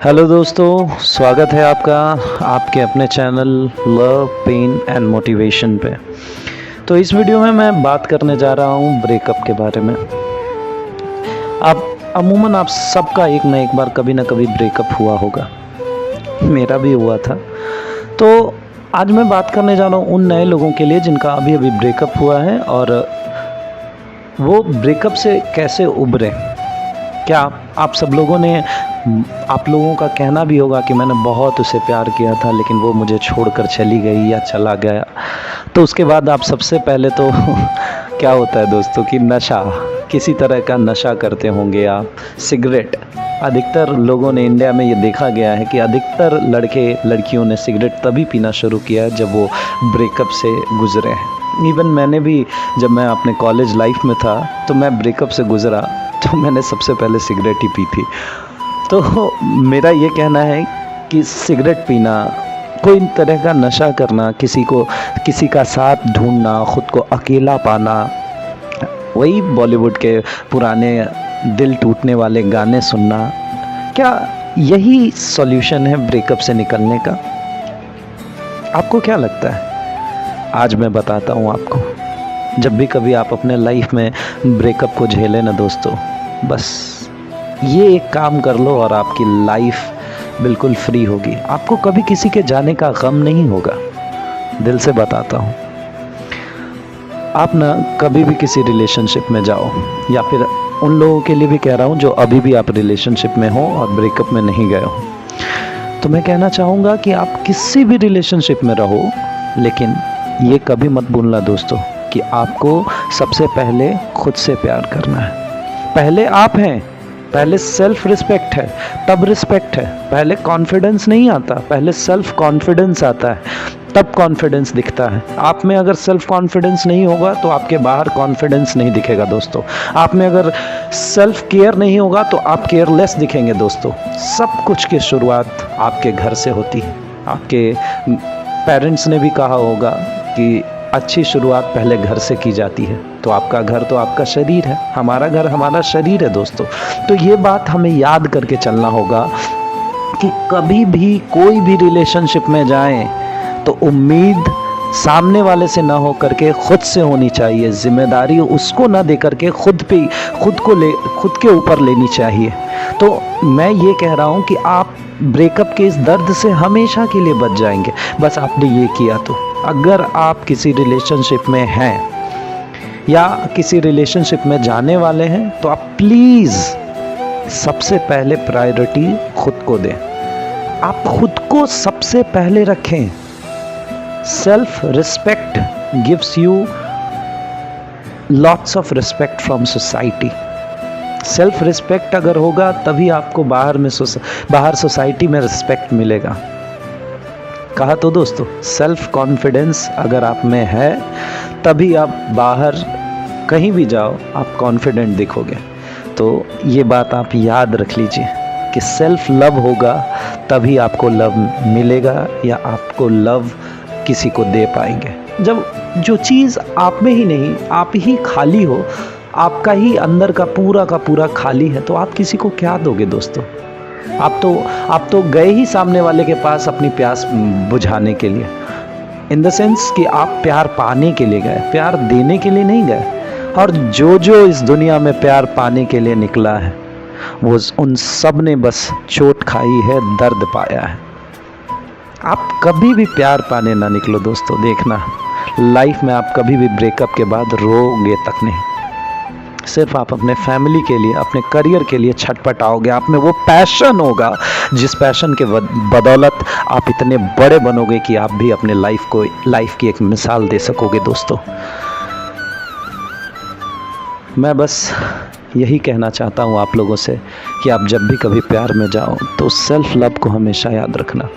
Hello दोस्तों, स्वागत है आपका आपके अपने channel love pain and motivation पे। तो इस वीडियो में मैं बात करने जा रहा हूँ ब्रेकअप के बारे में। आप सबका एक ना एक बार कभी ना कभी ब्रेकअप हुआ होगा, मेरा भी हुआ था। तो आज मैं बात करने जा रहा हूँ उन नए लोगों के लिए जिनका अभी अभी ब्रेकअप हुआ है और वो ब्रेकअप से कैसे उभरे। क्या आप सब लोगों ने, आप लोगों का कहना भी होगा कि मैंने बहुत उसे प्यार किया था लेकिन वो मुझे छोड़कर चली गई या चला गया। तो उसके बाद आप सबसे पहले तो क्या होता है दोस्तों कि नशा, किसी तरह का नशा करते होंगे आप। सिगरेट, अधिकतर लोगों ने, इंडिया में ये देखा गया है कि अधिकतर लड़के लड़कियों ने सिगरेट तभी पीना शुरू किया है जब वो ब्रेकअप से गुजरे हैं। इवन मैंने भी, जब मैं अपने कॉलेज लाइफ में था तो मैं ब्रेकअप से गुजरा तो मैंने सबसे पहले सिगरेट ही पी थी। तो मेरा ये कहना है कि सिगरेट पीना, कोई तरह का नशा करना, किसी का साथ ढूंढना, ख़ुद को अकेला पाना, वही बॉलीवुड के पुराने दिल टूटने वाले गाने सुनना, क्या यही सॉल्यूशन है ब्रेकअप से निकलने का? आपको क्या लगता है? आज मैं बताता हूँ आपको। जब भी कभी आप अपने लाइफ में ब्रेकअप को झेलें ना दोस्तों, बस ये एक काम कर लो और आपकी लाइफ बिल्कुल फ्री होगी। आपको कभी किसी के जाने का गम नहीं होगा, दिल से बताता हूँ। आप ना कभी भी किसी रिलेशनशिप में जाओ, या फिर उन लोगों के लिए भी कह रहा हूँ जो अभी भी आप रिलेशनशिप में हो और ब्रेकअप में नहीं गए हो, तो मैं कहना चाहूँगा कि आप किसी भी रिलेशनशिप में रहो, लेकिन ये कभी मत भूलना दोस्तों कि आपको सबसे पहले खुद से प्यार करना है। पहले आप हैं, पहले सेल्फ रिस्पेक्ट है, तब रिस्पेक्ट है। पहले कॉन्फिडेंस नहीं आता, पहले सेल्फ कॉन्फिडेंस आता है, तब कॉन्फिडेंस दिखता है। आप में अगर सेल्फ कॉन्फिडेंस नहीं होगा तो आपके बाहर कॉन्फिडेंस नहीं दिखेगा दोस्तों। आप में अगर सेल्फ केयर नहीं होगा तो आप केयरलेस दिखेंगे दोस्तों। सब कुछ की शुरुआत आपके घर से होती है। आपके पेरेंट्स ने भी कहा होगा कि अच्छी शुरुआत पहले घर से की जाती है। तो आपका घर तो आपका शरीर है, हमारा घर हमारा शरीर है दोस्तों। तो ये बात हमें याद करके चलना होगा कि कभी भी कोई भी रिलेशनशिप में जाएं तो उम्मीद सामने वाले से ना हो करके खुद से होनी चाहिए। जिम्मेदारी उसको ना दे करके खुद के ऊपर लेनी चाहिए। तो मैं ये कह रहा हूँ कि आप ब्रेकअप के इस दर्द से हमेशा के लिए बच जाएंगे, बस आपने ये किया तो। अगर आप किसी रिलेशनशिप में हैं या किसी रिलेशनशिप में जाने वाले हैं तो आप प्लीज़ सबसे पहले प्रायोरिटी खुद को दें। आप खुद को सबसे पहले रखें। Self respect gives you lots of respect from society. Self respect अगर होगा तभी आपको बाहर सोसाइटी में रिस्पेक्ट मिलेगा। कहा तो दोस्तों, सेल्फ कॉन्फिडेंस अगर आप में है तभी आप बाहर कहीं भी जाओ आप कॉन्फिडेंट दिखोगे। तो ये बात आप याद रख लीजिए कि सेल्फ लव होगा तभी आपको लव मिलेगा या आपको लव किसी को दे पाएंगे। जब जो चीज़ आप में ही नहीं, आप ही खाली हो, आपका ही अंदर का पूरा खाली है, तो आप किसी को क्या दोगे दोस्तों? आप तो गए ही सामने वाले के पास अपनी प्यास बुझाने के लिए, इन द सेंस कि आप प्यार पाने के लिए गए, प्यार देने के लिए नहीं गए। और जो इस दुनिया में प्यार पाने के लिए निकला है वो उन सब ने बस चोट खाई है, दर्द पाया है। आप कभी भी प्यार पाने ना निकलो दोस्तों। देखना, लाइफ में आप कभी भी ब्रेकअप के बाद रोगे तक नहीं। सिर्फ आप अपने फैमिली के लिए, अपने करियर के लिए छटपटाओगे। आप में वो पैशन होगा जिस पैशन के बदौलत आप इतने बड़े बनोगे कि आप भी अपने लाइफ की एक मिसाल दे सकोगे दोस्तों। मैं बस यही कहना चाहता हूँ आप लोगों से कि आप जब भी कभी प्यार में जाओ तो सेल्फ लव को हमेशा याद रखना।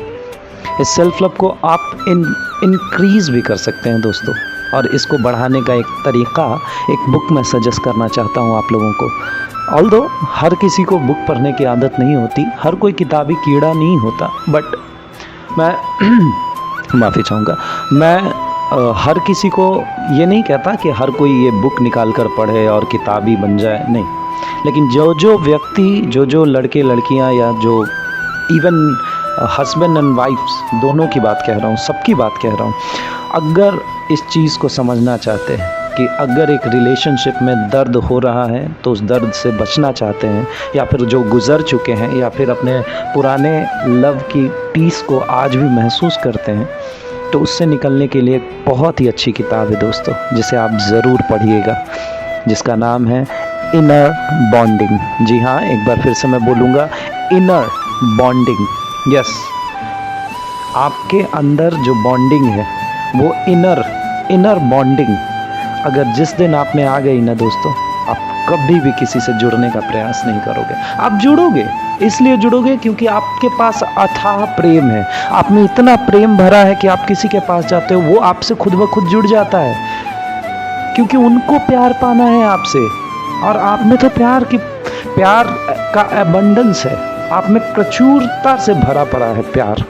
इस सेल्फ लव को आप इंक्रीज़ भी कर सकते हैं दोस्तों, और इसको बढ़ाने का एक तरीका, एक बुक मैं सजेस्ट करना चाहता हूँ आप लोगों को। ऑल्दो हर किसी को बुक पढ़ने की आदत नहीं होती, हर कोई किताबी कीड़ा नहीं होता, बट मैं माफ़ी चाहूँगा, मैं हर किसी को ये नहीं कहता कि हर कोई ये बुक निकाल कर पढ़े और किताबी बन जाए, नहीं। लेकिन जो व्यक्ति, जो लड़के लड़कियां या जो इवन हस्बैंड एंड वाइफ्स दोनों की बात कह रहा हूँ, सबकी बात कह रहा हूँ। अगर इस चीज़ को समझना चाहते हैं कि अगर एक रिलेशनशिप में दर्द हो रहा है तो उस दर्द से बचना चाहते हैं, या फिर जो गुज़र चुके हैं, या फिर अपने पुराने लव की टीस को आज भी महसूस करते हैं, तो उससे निकलने के लिए एक बहुत ही अच्छी किताब है दोस्तों, जिसे आप ज़रूर पढ़िएगा, जिसका नाम है इनर बॉन्डिंग। जी हाँ, एक बार फिर से मैं बोलूँगा, इनर बॉन्डिंग। यस, आपके अंदर जो बॉन्डिंग है वो इनर बॉन्डिंग अगर जिस दिन आप में आ गई ना दोस्तों, आप कभी भी किसी से जुड़ने का प्रयास नहीं करोगे। आप जुड़ोगे, इसलिए जुड़ोगे क्योंकि आपके पास अथाह प्रेम है, आप में इतना प्रेम भरा है कि आप किसी के पास जाते हो वो आपसे खुद ब खुद जुड़ जाता है, क्योंकि उनको प्यार पाना है आपसे। और आप में तो प्यार का एबंडेंस है, आप में प्रचुरता से भरा पड़ा है प्यार।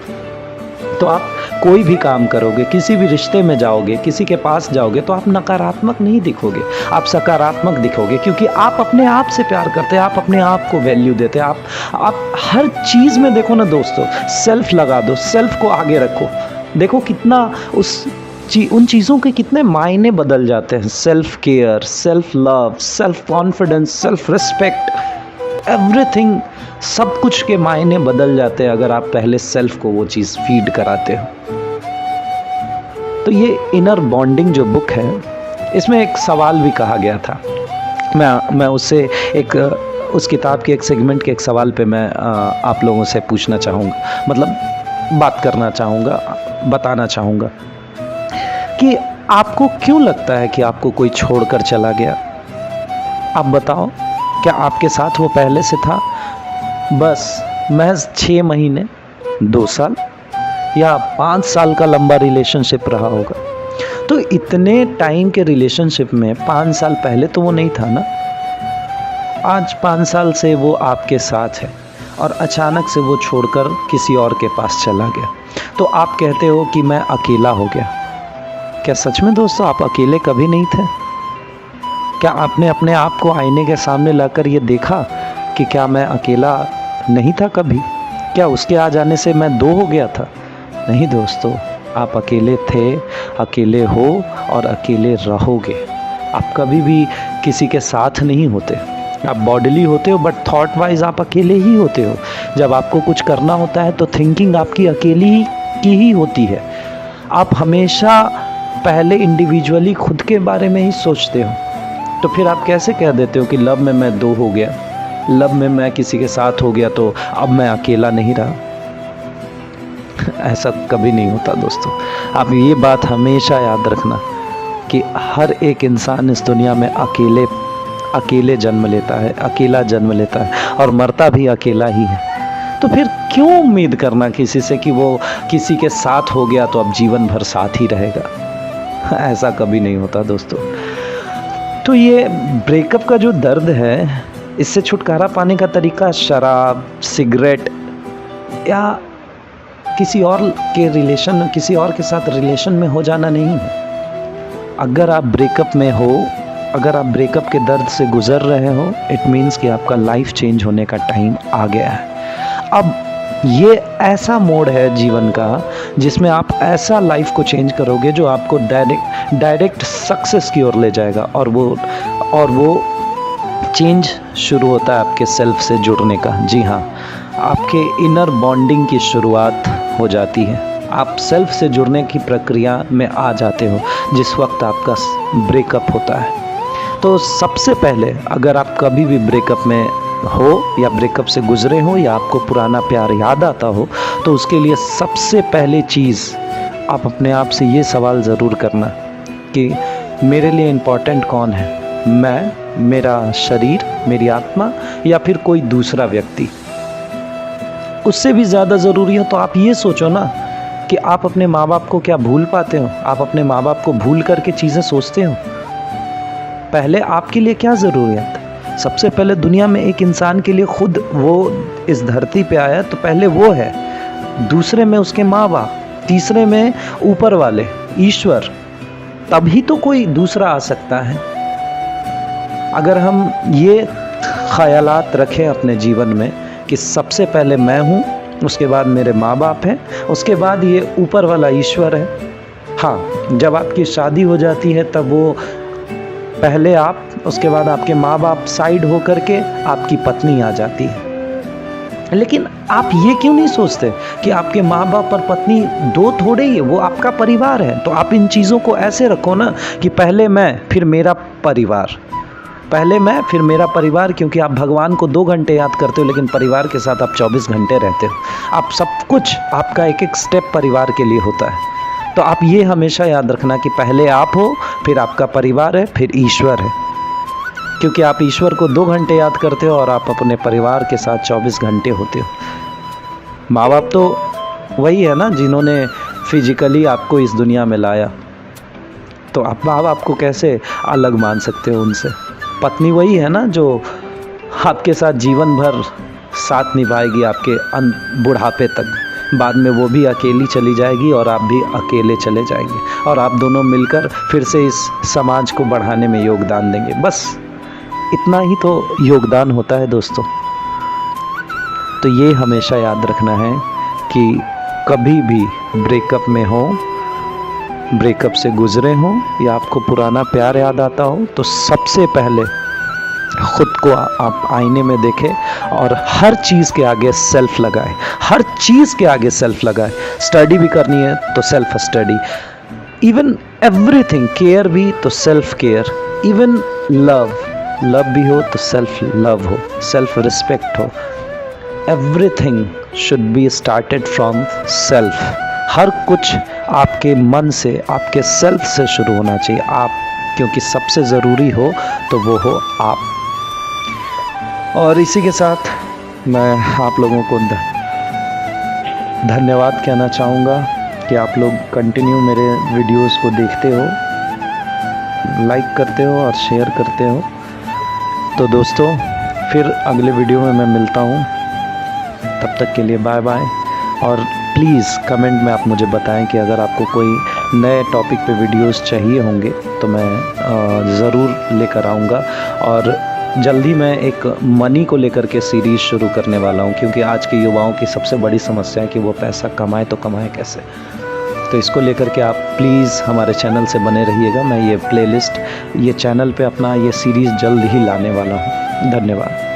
तो आप कोई भी काम करोगे, किसी भी रिश्ते में जाओगे, किसी के पास जाओगे, तो आप नकारात्मक नहीं दिखोगे, आप सकारात्मक दिखोगे, क्योंकि आप अपने आप से प्यार करते हैं, आप अपने आप को वैल्यू देते हैं। आप हर चीज़ में देखो ना दोस्तों, सेल्फ लगा दो, सेल्फ को आगे रखो। देखो कितना उन चीज़ों के कितने मायने बदल जाते हैं। Self care, self love, self confidence, self respect, everything, सब कुछ के मायने बदल जाते हैं अगर आप पहले सेल्फ को वो चीज़ फीड कराते हो। तो ये इनर बॉन्डिंग जो बुक है, इसमें एक सवाल भी कहा गया था। मैं उससे उस किताब के एक सेगमेंट के एक सवाल पे मैं आप लोगों से पूछना चाहूँगा, मतलब बात करना चाहूँगा, बताना चाहूँगा कि आपको क्यों लगता है कि आपको कोई छोड़कर चला गया। आप बताओ, क्या आपके साथ वो पहले से था, बस महज 6 महीने, 2 साल या 5 साल का लंबा रिलेशनशिप रहा होगा। तो इतने टाइम के रिलेशनशिप में 5 साल पहले तो वो नहीं था ना। आज 5 साल से वो आपके साथ है और अचानक से वो छोड़कर किसी और के पास चला गया, तो आप कहते हो कि मैं अकेला हो गया। क्या सच में दोस्तों आप अकेले कभी नहीं थे? क्या आपने अपने आप को आईने के सामने लाकर ये देखा कि क्या मैं अकेला नहीं था कभी? क्या उसके आ जाने से मैं 2 हो गया था? नहीं दोस्तों, आप अकेले थे, अकेले हो और अकेले रहोगे। आप कभी भी किसी के साथ नहीं होते। आप बॉडीली होते हो बट थॉट वाइज आप अकेले ही होते हो। जब आपको कुछ करना होता है तो थिंकिंग आपकी अकेली की ही होती है। आप हमेशा पहले इंडिविजुअली खुद के बारे में ही सोचते हो। तो फिर आप कैसे कह देते हो कि लव में मैं 2 हो गया, लव में मैं किसी के साथ हो गया तो अब मैं अकेला नहीं रहा? ऐसा कभी नहीं होता दोस्तों। आप ये बात हमेशा याद रखना कि हर एक इंसान इस दुनिया में अकेले जन्म लेता है, अकेला जन्म लेता है और मरता भी अकेला ही है। तो फिर क्यों उम्मीद करना किसी से कि वो किसी के साथ हो गया तो अब जीवन भर साथ ही रहेगा? ऐसा कभी नहीं होता दोस्तों। तो ये ब्रेकअप का जो दर्द है, इससे छुटकारा पाने का तरीका शराब, सिगरेट या किसी और के साथ रिलेशन में हो जाना नहीं है। अगर आप ब्रेकअप में हो, अगर आप ब्रेकअप के दर्द से गुजर रहे हो, इट मीन्स कि आपका लाइफ चेंज होने का टाइम आ गया है। अब ये ऐसा मोड है जीवन का जिसमें आप ऐसा लाइफ को चेंज करोगे जो आपको डायरेक्ट सक्सेस की ओर ले जाएगा। और वो चेंज शुरू होता है आपके सेल्फ से जुड़ने का। जी हाँ, आपके इनर बॉन्डिंग की शुरुआत हो जाती है। आप सेल्फ से जुड़ने की प्रक्रिया में आ जाते हो जिस वक्त आपका ब्रेकअप होता है। तो सबसे पहले अगर आप कभी भी ब्रेकअप में हो या ब्रेकअप से गुजरे हो या आपको पुराना प्यार याद आता हो, तो उसके लिए सबसे पहले चीज़ आप अपने आप से ये सवाल ज़रूर करना कि मेरे लिए इम्पोर्टेंट कौन है, मैं, मेरा शरीर, मेरी आत्मा या फिर कोई दूसरा व्यक्ति? उससे भी ज़्यादा ज़रूरी है तो आप ये सोचो ना कि आप अपने माँ बाप को क्या भूल पाते हो? आप अपने माँ बाप को भूल करके चीज़ें सोचते हो? पहले आपके लिए क्या ज़रूरियत है? सबसे पहले दुनिया में एक इंसान के लिए खुद वो इस धरती पे आया तो पहले वो है, दूसरे में उसके माँ बाप, तीसरे में ऊपर वाले ईश्वर, तभी तो कोई दूसरा आ सकता है। अगर हम ये ख्यालात रखें अपने जीवन में कि सबसे पहले मैं हूँ, उसके बाद मेरे माँ बाप हैं, उसके बाद ये ऊपर वाला ईश्वर है। हाँ, जब आपकी शादी हो जाती है तब वो पहले आप, उसके बाद आपके माँ बाप साइड हो करके आपकी पत्नी आ जाती है। लेकिन आप ये क्यों नहीं सोचते कि आपके माँ बाप और पत्नी दो थोड़े ही है, वो आपका परिवार है। तो आप इन चीज़ों को ऐसे रखो ना कि पहले मैं फिर मेरा परिवार, पहले मैं फिर मेरा परिवार। क्योंकि आप भगवान को 2 घंटे याद करते हो लेकिन परिवार के साथ आप 24 घंटे रहते हो। आप सब कुछ, आपका एक एक स्टेप परिवार के लिए होता है। तो आप ये हमेशा याद रखना कि पहले आप हो, फिर आपका परिवार है, फिर ईश्वर है। क्योंकि आप ईश्वर को 2 घंटे याद करते हो और आप अपने परिवार के साथ 24 घंटे होते हो। माँ बाप तो वही है ना जिन्होंने फिजिकली आपको इस दुनिया में लाया, तो आप माँ बाप को कैसे अलग मान सकते हो उनसे। पत्नी वही है ना जो आपके साथ जीवन भर साथ निभाएगी आपके बुढ़ापे तक। बाद में वो भी अकेली चली जाएगी और आप भी अकेले चले जाएंगे, और आप दोनों मिलकर फिर से इस समाज को बढ़ाने में योगदान देंगे। बस इतना ही तो योगदान होता है दोस्तों। तो ये हमेशा याद रखना है कि कभी भी ब्रेकअप में हो, ब्रेकअप से गुजरे हो, या आपको पुराना प्यार याद आता हो, तो सबसे पहले खुद को आप आईने में देखें और हर चीज़ के आगे सेल्फ लगाएं, हर चीज़ के आगे सेल्फ लगाएं। स्टडी भी करनी है तो self study, even everything, care भी तो सेल्फ केयर, इवन लव भी हो तो सेल्फ लव हो, सेल्फ रिस्पेक्ट हो। Everything should be started from self. हर कुछ आपके मन से, आपके सेल्फ से शुरू होना चाहिए। आप, क्योंकि सबसे ज़रूरी हो तो वो हो आप। और इसी के साथ मैं आप लोगों को धन्यवाद कहना चाहूँगा कि आप लोग कंटिन्यू मेरे वीडियोस को देखते हो, लाइक करते हो और शेयर करते हो। तो दोस्तों, फिर अगले वीडियो में मैं मिलता हूँ, तब तक के लिए बाय बाय। और प्लीज़ कमेंट में आप मुझे बताएं कि अगर आपको कोई नए टॉपिक पे वीडियोस चाहिए होंगे तो मैं ज़रूर लेकर आऊँगा। और जल्दी मैं एक मनी को लेकर के सीरीज़ शुरू करने वाला हूँ, क्योंकि आज के युवाओं की सबसे बड़ी समस्या है कि वो पैसा कमाए तो कमाए कैसे। तो इसको लेकर के आप प्लीज़ हमारे चैनल से बने रहिएगा। मैं ये प्लेलिस्ट, ये चैनल पे अपना ये सीरीज़ जल्द ही लाने वाला हूँ। धन्यवाद।